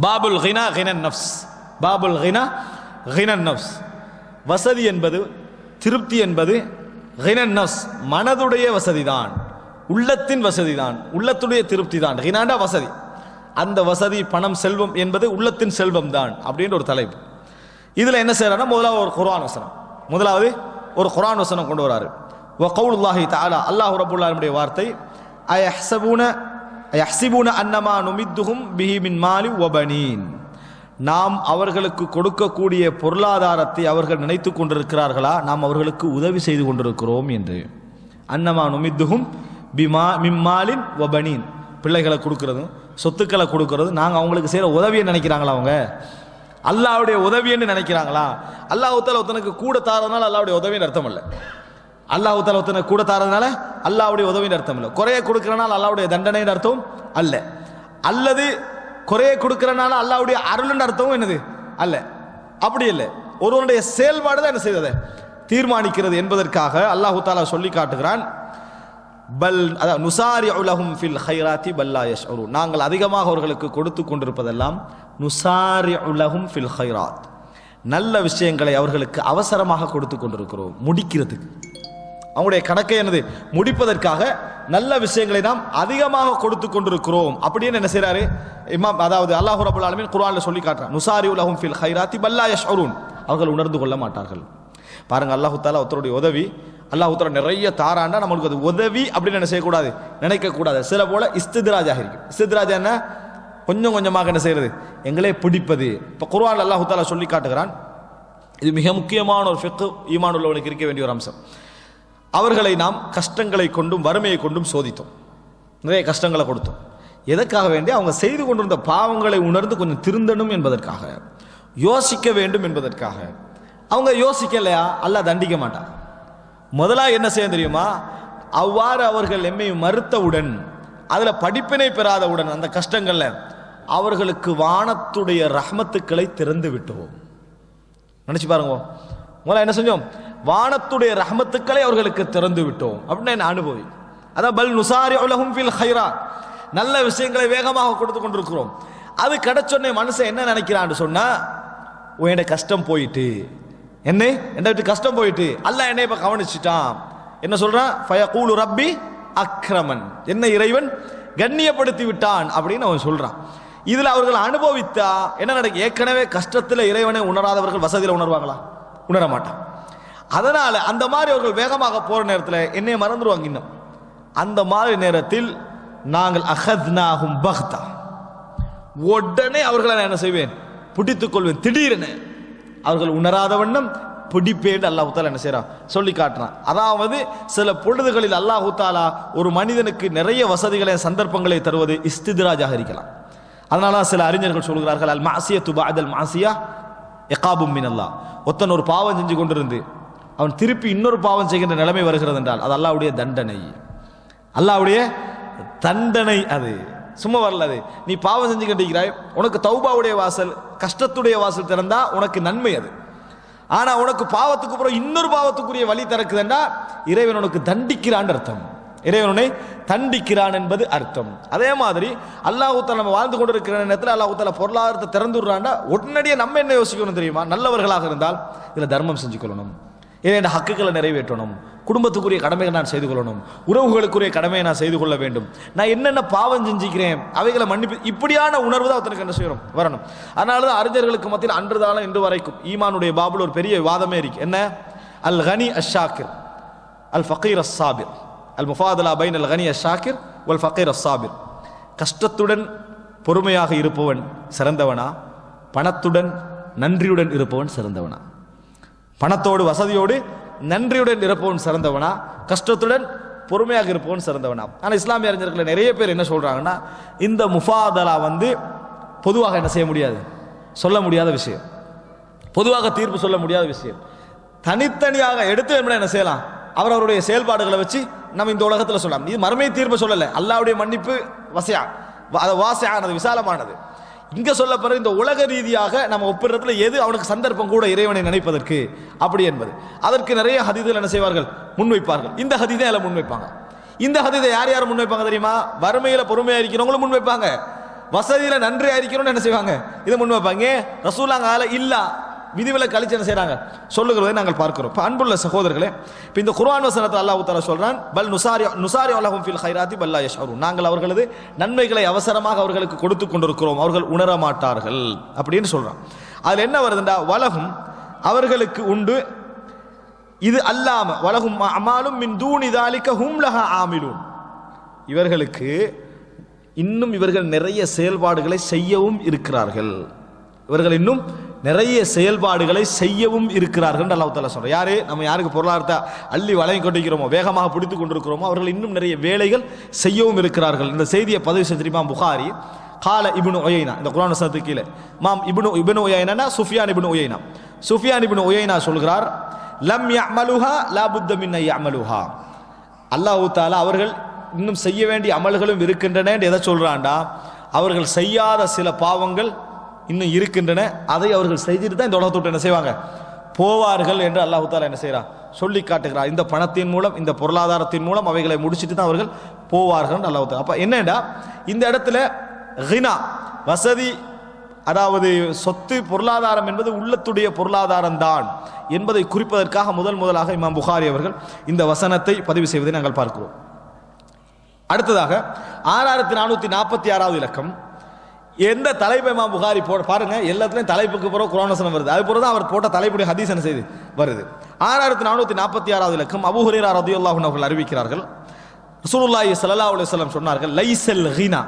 பாபுல் kina கினன் நஃப்ஸ், பாபுல் kina கினன் நஃப்ஸ். வசதி என்பது, திருப்தி என்பது கினன் நஃப்ஸ், மனதுடைய வசதி தான், உள்ளத்தின் வசதி தான், உள்ளத்துடைய திருப்தி தான். கினாண்டா வசதி, அந்த வசதி பணம் செல்வம் என்பது உள்ளத்தின் செல்வம் தான் அப்படின்ற ஒரு தலைப்பு. இதில் என்ன செய்யறாருன்னா, முதலாவது ஒரு குர்ஆன் வசனம், முதலாவது ஒரு குர்ஆன் வசனம் கொண்டு வராரு. வ கவுலுல்லாஹி தஆலா, அல்லாஹ் ரப்பல் ஆலமீனுடைய வார்த்தை, அயஹ்ஸிபூன அன்னமா நுமித்துஹும் பிஹி மின் மாலி வ பனீன், நாம் அவர்களுக்கு கொடுக்கக்கூடிய பொருளாதாரத்தை அவர்கள் நினைத்து கொண்டிருக்கிறார்களா, நாம் அவர்களுக்கு உதவி செய்து கொண்டிருக்கிறோம் என்று. அன்னமா நுமித்துஹும் மின் மாலின் வ பனீன், பிள்ளைகளை கொடுக்கறதும் சொத்துக்களை கொடுக்கறது நாங்கள் அவங்களுக்கு செய்கிற உதவியை நினைக்கிறாங்களா? அவங்க அல்லாஹ்வுடைய உதவின்னு நினைக்கிறாங்களா? அல்லாஹ் தஆலா ஒருத்தனுக்கு கூட தாரதுனால அல்லாஹ்வுடைய உதவின்னு அர்த்தம் இல்லை. அல்லாஹ் தஆலா ஒருத்தனுக்கு கூட தாரதுனால அல்லாஹ்வுடைய உதவின்னு அர்த்தம் இல்லை. குறைய கொடுக்கறனால அல்லாஹ்வுடைய தண்டனைன்னு அர்த்தம் அல்ல. அல்லது குறைய கொடுக்கறனால அல்லாஹ்வுடைய அருள்னு அர்த்தமும் என்னது அல்ல. அப்படி இல்லை, ஒருவனுடைய செயல்பாடு தான் என்ன செய்தது தீர்மானிக்கிறது என்பதற்காக அல்லாஹ் தஆலா சொல்லி காட்டுகிறான். பல் நுசாரிஉ லஹும் ஃபில் கைராத்தி பல் லா யஷ்உரூன், நாங்கள் அதிகமாக அவர்களுக்கு கொடுத்து கொண்டிருப்பதெல்லாம் நுசாரிஉ லஹும் ஃபில் கைராத், நல்ல விஷயங்களை அவர்களுக்கு அவசரமாக கொடுத்து கொண்டிருக்கிறோம், முடிக்கிறதுக்கு. அவங்களுடைய கணக்கை என்னது முடிப்பதற்காக நல்ல விஷயங்களை நாம் அதிகமாக கொடுத்து கொண்டிருக்கிறோம் அப்படின்னு என்ன செய்றாரு இமாம், அதாவது அல்லாஹ் ரப்பல் ஆலமீன் குர்ஆன்ல சொல்லி காட்டுறான். நுசாரிஉ லஹும் ஃபில் கைராத்தி பல் லா யஷ்உரூன், அவர்கள் உணர்ந்து கொள்ள மாட்டார்கள். பாருங்க, அல்லாஹ் தஆலா ஒருத்தருடைய உதவி, அல்லாஹ் தஆலா நிறைய தாராண்டா நம்மளுக்கு அது உதவி அப்படின்னு என்ன செய்யக்கூடாது, நினைக்கக்கூடாது. சில போல இஸ்தித்ராஜாக இருக்கும். இஸ்தித்ராஜா என்ன, கொஞ்சம் கொஞ்சமாக என்ன செய்யறது, எங்களே பிடிப்பது. இப்போ குர்ஆன் அல்லாஹ் தஆலா சொல்லி காட்டுகிறான். இது மிக முக்கியமான ஒரு ஃபிக்ஹ், ஈமான் உள்ளவனுக்கு இருக்க வேண்டிய ஒரு அம்சம். அவர்களை நாம் கஷ்டங்களை கொண்டும் வறுமையை கொண்டும் சோதித்தோம், நிறைய கஷ்டங்களை கொடுத்தோம். எதற்காக வேண்டி, அவங்க செய்து கொண்டிருந்த பாவங்களை உணர்ந்து கொஞ்சம் திருந்தணும் என்பதற்காக, யோசிக்க வேண்டும் என்பதற்காக. அவங்க யோசிக்கலையா அல்லாஹ் தண்டிக்க மாட்டான். முதலாக என்ன செய்ய தெரியுமா, அவ்வாறு அவர்கள் எம்மை மறுத்தவுடன், அதில் படிப்பினை பெறாதவுடன், அந்த கஷ்டங்கள்ல அவர்களுக்கு வானத்துடைய ரஹ்மத்துக்களை திறந்து விட்டோம். நினைச்சு பாருங்க, முதல்ல என்ன செஞ்சோம், வானத்துடைய ரஹ்மத்துக்களை அவர்களுக்கு திறந்து விட்டோம் அப்படின்னு என்ன அனுபவி. அதான் பல் நுசாரிஉ லஹும் ஃபில் கைராத், நல்ல விஷயங்களை வேகமாக கொடுத்து கொண்டிருக்கிறோம். அது கிடைச்சோடனே மனுஷன் என்ன நினைக்கிறான்னு சொன்னா, உன்னுடைய கஷ்டம் போயிட்டு, என்னை விட்டு கஷ்டம் போயிட்டு, அல்லாஹ் என்னை இப்ப கவனிச்சுட்டான். என்ன சொல்றான், ஃபயகூலு ரப்பி அக்ரமன், என்ன இறைவன் கண்ணியப்படுத்தி விட்டான் அப்படின்னு அவன் சொல்றான். இதுல அவர்கள் அனுபவித்தா என்ன நடக்கும், ஏற்கனவே கஷ்டத்துல இறைவனை உணராதவர்கள் வசதியில உணர்வாங்களா? உணர மாட்டான். அதனால அந்த மாதிரி அவர்கள் வேகமாக போற நேரத்தில் என்னை மறந்துடுவாங்க. இன்னும் அந்த மாதிரி நேரத்தில் நாங்கள் அஹத்னாஹும் பக்தா, உடனே அவர்களை நான் என்ன செய்வேன், பிடித்துக் கொள்வேன். திடீரென அவர்கள் உணராத வண்ணம் பிடிப்பேன் அல்லாஹ் தஆலா என்ன செய்றான் சொல்லி காட்டுறான். அதாவது சில பொழுதுகளில் அல்லாஹ் தஆலா ஒரு மனிதனுக்கு நிறைய வசதிகளை சந்தர்ப்பங்களை தருவது இஸ்தித்ராஜாக இருக்கலாம். அதனால சில அறிஞர்கள் சொல்கிறார்கள், அல் மஅசியத்து பஅதல் மஅசியா இகாபும் மினல்லாஹ். ஒருத்தன் ஒரு பாவம் செஞ்சு கொண்டிருந்து அவன் திருப்பி இன்னொரு பாவம் செய்கின்ற நிலைமை வருகிறது என்றால் அது அல்லாஹ்வுடைய தண்டனை. அல்லாஹ்வுடைய தண்டனை, அது சும்மா வரல. அது நீ பாவம் செஞ்சுக்கிட்டிருக்கிறாய், உனக்கு தௌபாவுடைய வாசல், கஷ்டத்துடைய வாசல் திறந்தா உனக்கு நன்மை அது. ஆனா உனக்கு பாவத்துக்கு அப்புறம் இன்னொரு பாவத்துக்குரிய வழி திறக்குதுன்னா இறைவன் உனக்கு தண்டிக்கிறான் அர்த்தம். இறைவனை தண்டிக்கிறான் என்பது அர்த்தம். அதே மாதிரி அல்லாஹ் தஆலா நம்ம வாழ்ந்து கொண்டிருக்கிற நேரத்தில் அல்லாஹ் தஆலா பொருளாதாரத்தை திறந்துடுறான்னா உடனடியே நம்ம என்ன யோசிக்கணும் தெரியுமா, நல்லவர்களாக இருந்தால் இதில் தர்மம் செஞ்சு கொள்ளணும், என்னோட ஹக்குகளை நிறைவேற்றணும், குடும்பத்துக்குரிய கடமைகளை நான் செய்து கொள்ளணும், உறவுகளுக்குரிய கடமையை நான் செய்து கொள்ள வேண்டும், நான் என்னென்ன பாவம் செஞ்சுக்கிறேன் அவைகளை மன்னிப்பு, இப்படியான உணர்வு தான் ஒருத்தனுக்கு என்ன செய்யணும் வரணும். அதனால தான் அறிஞர்களுக்கு மத்தியில் அன்றுதாலும் இன்று வரைக்கும் ஈமானுடைய பாபுல ஒரு பெரிய வாதமே இருக்கு. என்ன, அல் கனி அஷ்-ஷாக்கிர் அல் ஃபகீர் அஸ்-சாபிர், அல் முஃபாதலா பைன் அல் கனி அஷ்-ஷாக்கிர் வல் ஃபகீர் அஸ்-சாபிர். கஷ்டத்துடன் பொறுமையாக இருப்பவன் சிறந்தவனா, பணத்துடன் நன்றியுடன் இருப்பவன் சிறந்தவனா? பணத்தோடு வசதியோடு நன்றியுடன் இருப்பவன் சிறந்தவனா, கஷ்டத்துடன் பொறுமையாக இருப்பவன் சிறந்தவனா? ஆனால் இஸ்லாமிய அறிஞர்கள் நிறைய பேர் என்ன சொல்றாங்கன்னா, இந்த முஃபாதலா பொதுவாக என்ன செய்ய முடியாது, சொல்ல முடியாத விஷயம், பொதுவாக தீர்ப்பு சொல்ல முடியாத விஷயம். தனித்தனியாக எடுத்து என்ன செய்யலாம், அவருடைய செயல்பாடுகளை வச்சு நம்ம இந்த உலகத்தில் சொல்லலாம். இது மறுமை தீர்ப்பு சொல்லலை, அல்லாஹ்வுடைய மன்னிப்பு வாசியானது, விசாலமானது. இங்க சொல்லப்படுற இந்த உலக ரீதியாக நம்ம ஒப்பிடுறதுல எது அவனுக்கு சந்தர்ப்பம் கூட இறைவனை நினைப்பதற்கு அப்படி என்பது, அதற்கு நிறைய ஹதீதுகள் என்ன செய்வார்கள், முன்வைப்பார்கள். இந்த ஹதீதை எல்லாம் முன்வைப்பாங்க. இந்த ஹதீதை யார் யார் முன்வைப்பாங்க தெரியுமா, வறுமையில பொறுமையா இருக்கிறவங்களும் முன்வைப்பாங்க, வசதியில நன்றி அறிக்கணும்னு என்ன செய்வாங்க, இதை முன் வைப்பாங்க. ரசூலுல்லாஹ் கால இல்ல விதிவிலக்கு கழிச்சு என்ன செய்றாங்க சொல்லுகிறதை நாங்கள் பார்க்கிறோம். இப்போ அன்புள்ள சகோதரர்களே, இப்போ இந்த குர்ஆன் வசனத்தை அல்லாஹ் தஆலா சொல்றான், பல் நுசாரி லஹும் ஃபில் கைராத்தி பல் லா யஷ்உரூன், நாங்கள் அவர்களது நன்மைகளை அவசரமாக அவர்களுக்கு கொடுத்து கொண்டிருக்கிறோம், அவர்கள் உணர மாட்டார்கள் அப்படின்னு சொல்றான். அதுல என்ன வருதுண்டா, வலகும் அவர்களுக்கு உண்டு, இது அல்லாம வலகும் அமாலும் மின் தூனி தாலிக ஹும் லஹா ஆமிலூன், இவர்களுக்கு இன்னும் இவர்கள் நிறைய செயல்பாடுகளை செய்யவும் இருக்கிறார்கள், இவர்கள் இன்னும் நிறைய செயல்பாடுகளை செய்யவும் இருக்கிறார்கள் என்று அல்லாஹ் தஆலா சொல்றார். யாரு, நம்ம யாருக்கு பொருளாதாரத்தை அள்ளி வளையம் கொண்டிருக்கிறோமோ, வேகமாக பிடித்து கொண்டிருக்கிறோமோ, அவர்கள் இன்னும் நிறைய வேலைகள் செய்யவும் இருக்கிறார்கள். இந்த செய்தியை பதிவு செஞ்ச இமாம் புகாரி கால இப்னு உயைனா, இந்த குர்ஆன் வசனத்துக்கு கீழே இமாம் இப்னு உயைனா சுஃபியான் இப்னு உயைனா சொல்கிறார், லம் யஅமலுஹா லா புத்த மின் யஅமலுஹா, அல்லாஹ் தஆலா அவர்கள் இன்னும் செய்ய வேண்டிய அமல்களும் இருக்கின்றன என்று எதை சொல்றான்டா, அவர்கள் செய்யாத சில பாவங்கள் இன்னும் இருக்கின்றன, அதை அவர்கள் செய்துட்டு தான் இந்த உலகத்தோடு என்ன செய்வாங்க போவார்கள் என்று அல்லாஹ் தஆலா என்ன செய்கிறார் சொல்லி காட்டுகிறார். இந்த பணத்தின் மூலம், இந்த பொருளாதாரத்தின் மூலம் அவைகளை முடிச்சுட்டு தான் அவர்கள் போவார்கள் அல்லாஹ் தஆலா. அப்ப என்னடா, இந்த இடத்துல கினா வசதி, அதாவது சொத்து பொருளாதாரம் என்பது உள்ளத்துடைய பொருளாதாரம் தான் என்பதை குறிப்பதற்காக முதலாக இமாம் புகாரி அவர்கள் இந்த வசனத்தை பதிவு செய்வதை நாங்கள் பார்க்கிறோம். அடுத்ததாக 6446வது இலக்கம், எந்த தலைப்பை இமாம் புகாரி பாருங்க, எல்லாத்துலயும் தலைப்புக்கு பிறகு குர்ஆன் வசனம் வருது, அது பிறகு அவர் போட்ட தலைப்புடைய ஹதீஸ் என்ன செய்து வருது. 6446வது இலக்கம், அபூ ஹுரைரா ரலியல்லாஹு அன்ஹு அவர்கள் அறிவிக்கிறார்கள், ரசூலுல்லாஹி ஸல்லல்லாஹு அலைஹி வஸல்லம் சொன்னார்கள், லைஸல் கினா,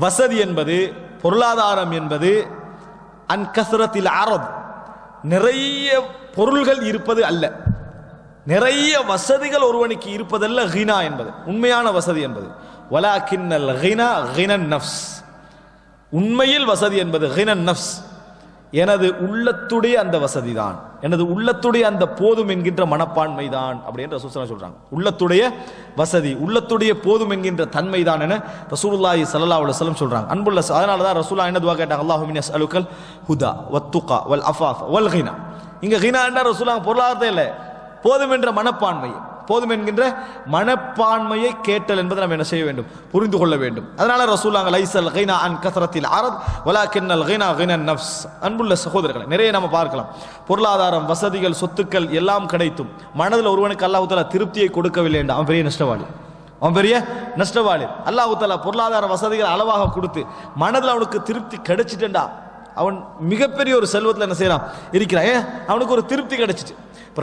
வசதி என்பது பொருளாதாரம் என்பது அன் கஸ்ரத்தில் அரத், நிறைய பொருள்கள் இருப்பது அல்ல, நிறைய வசதிகள் ஒருவனுக்கு இருப்பதல்ல கினா என்பது, உண்மையான வசதி என்பது. வலாக்கின்னல் கினா கினன் நஃப்ஸ், உண்மையில் வசதி என்பது கினன் நஃப்ஸ், எனது உள்ளத்துடைய அந்த வசதி தான், எனது உள்ளத்துடைய அந்த போதும் என்கின்ற மனப்பான்மை தான் அப்படின்னு ரசூலுல்லாஹி சொல்றாங்க. உள்ளத்துடைய வசதி, உள்ளத்துடைய போதும் என்கின்ற தன்மை தான் என ரசூலுல்லாஹி ஸல்லல்லாஹு அலைஹி வஸல்லம் சொல்றாங்க. அன்புள்ள, அதனால தான் ரசூலுல்லாஹ் என்ன துஆ கேட்டாங்க, அல்லாஹும்ம இன்னி அஸ்அலுக்கல் ஹுதா வத்துகா வல் அஃபாஃப் வல் கினா. இங்க கினா என்ற ரசூலுல்லாஹ் பொருளாதாரத்தை இல்லை, போதும் என்ற மனப்பான்மை, போதும் என்கின்ற மனப்பான்மையை கேட்டல் என்பதை நம்ம என்ன செய்ய வேண்டும், புரிந்து கொள்ள வேண்டும். அதனால ரசூலுல்லாஹ் லைஸல் கினா அன் கஸ்ரத்தில் அரத் வலாக்கின்னல் கினா கினன் நஃப்ஸ். அன்புள்ள சகோதரர்களே, நிறைய நம்ம பார்க்கலாம், பொருளாதாரம், வசதிகள், சொத்துக்கள் எல்லாம் கிடைத்தும் மனதில் ஒருவனுக்கு அல்லாஹ் தஆலா திருப்தியை கொடுக்கவில்லை என்றால் அவன் பெரிய நஷ்டவாளி, அல்லாஹ் தஆலா பொருளாதார வசதிகள் அளவாக கொடுத்து மனதில் அவனுக்கு திருப்தி கிடைச்சிட்டா அவன் மிகப்பெரிய ஒரு செல்வத்தில் என்ன செய்யறான் இருக்கிறான், அவனுக்கு ஒரு திருப்தி கிடைச்சிட்டு.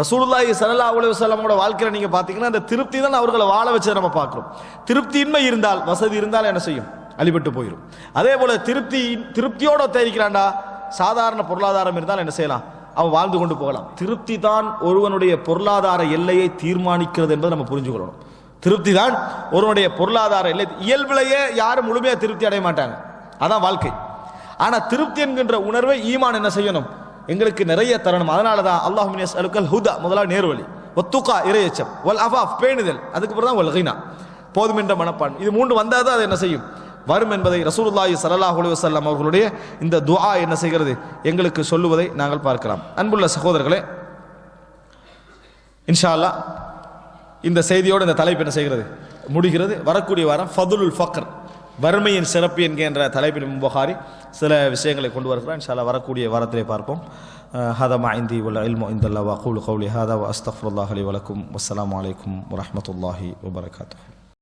ரசூலுல்லாஹி ஸல்லல்லாஹு அலைஹி வஸல்லமோட வாழ்க்கையில நீங்க பாத்தீங்கன்னா அந்த திருப்தி தான் அவர்களை வாழ வச்சதை நம்ம பார்க்கிறோம். திருப்தியின்மை இருந்தால், வசதி இருந்தால் என்ன செய்யும், அழிபட்டு போயிடும். அதே போல திருப்தியோட தெரிக்கிறான்டா, சாதாரண பொருளாதாரம் இருந்தால் என்ன செய்யலாம், அவன் வாழ்ந்து கொண்டு போகலாம். திருப்தி தான் ஒருவனுடைய பொருளாதார எல்லையை தீர்மானிக்கிறது என்பதை நம்ம புரிஞ்சுக்கொள்ளணும். திருப்தி தான் ஒருவனுடைய பொருளாதார எல்லை. இயல்பிலேயே யாரும் முழுமையாக திருப்தி அடைய மாட்டாங்க, அதான் வாழ்க்கை. ஆனா திருப்தி என்கின்ற உணர்வை ஈமான் என்ன செய்யணும், எங்களுக்கு நிறைய தரணும். அதனால தான் அல்லாஹும்ம இன்னி அஸ்அலுக்கல் ஹுதா, முதலாவது நேர்வழி, வத்துகா இறையச்சம், வல் அஃபாஃப் பேணுதல், அதுக்கு பிறகு தான் வல் கினா போதும் என்ற மனப்பான்மை. இது மூன்று வந்தால் தான் அது என்ன செய்யும், வரும் என்பதை ரசூலுல்லாஹி ஸல்லல்லாஹு அலைஹி வஸல்லம் அவர்களுடைய இந்த துஆ என்ன செய்கிறது, எங்களுக்கு சொல்லுவதை நாங்கள் பார்க்கலாம். அன்புள்ள சகோதரர்களே, இன்ஷா அல்லாஹ் இந்த செய்தியோடு இந்த தலைப்பு என்ன செய்கிறது, முடிகிறது. வரக்கூடிய வாரம் ஃபதுலுல் ஃபக்ர், வறுமையின் சிறப்பு என்கின்ற தலைப்பின் புகாரி சில விஷயங்களை கொண்டு வருகிறார். இன்ஷா அல்லாஹ் வரக்கூடிய வாரத்திலே பார்ப்போம். ஹதா மா இந்தி வல் இல்மு இன்தல்லாஹ் வ அகூலு கௌலி ஹாதா வ அஸ்தக்ஃபிருல்லாஹ லி வ லக்கும். வஸ்ஸலாமு அலைக்கும் வ ரஹ்மத்துல்லாஹி வ பரகாத்துஹு.